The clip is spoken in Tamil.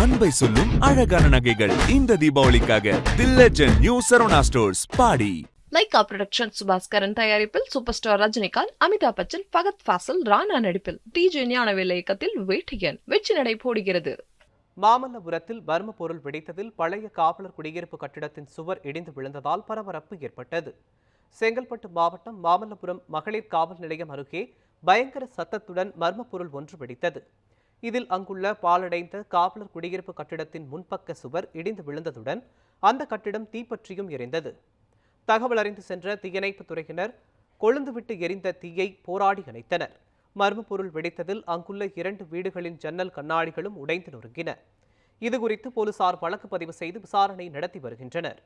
அன்பை சொல்லும் அழகான நகைகள் இந்த தீபாவளிக்காக தி லெஜெண்ட் நியூ சரவணா ஸ்டோர்ஸ் பாடி. லைகா புரொடக்ஷன் சுபாஸ்கரன் தயாரிப்பில் சூப்பர் ஸ்டார் ரஜினிகாந்த், அமிதாப் பச்சன், ஃபகத் ஃபாசில், ராணா நடிப்பில் டிஜே ஞானவேல் இயக்கத்தில் வேட்டையன் வெற்றி நடை போடுகிறது. மாமல்லபுரத்தில் மர்ம பொருள் வெடித்ததில் பழைய காவலர் குடியிருப்பு கட்டிடத்தின் சுவர் இடிந்து விழுந்ததால் பரபரப்பு ஏற்பட்டது. செங்கல்பட்டு மாவட்டம் மாமல்லபுரம் மகளிர் காவல் நிலையம் அருகே பயங்கர சத்தத்துடன் மர்ம பொருள் ஒன்று வெடித்தது. இதில் அங்குள்ள பாலடைந்த காவலர் குடியிருப்பு கட்டிடத்தின் முன்பக்க சுவர் இடிந்து விழுந்ததுடன் அந்த கட்டிடம் தீப்பற்றியும் எரிந்தது. தகவல் அறிந்து சென்ற தீயணைப்புத் துறையினர் கொழுந்துவிட்டு எரிந்த தீயை போராடி அணைத்தனர். மர்ம பொருள் வெடித்ததில் அங்குள்ள 2 வீடுகளின் ஜன்னல் கண்ணாடிகளும் உடைந்து நொறுங்கின. இதுகுறித்து போலீசார் வழக்கு பதிவு செய்து விசாரணை நடத்தி வருகின்றனர்.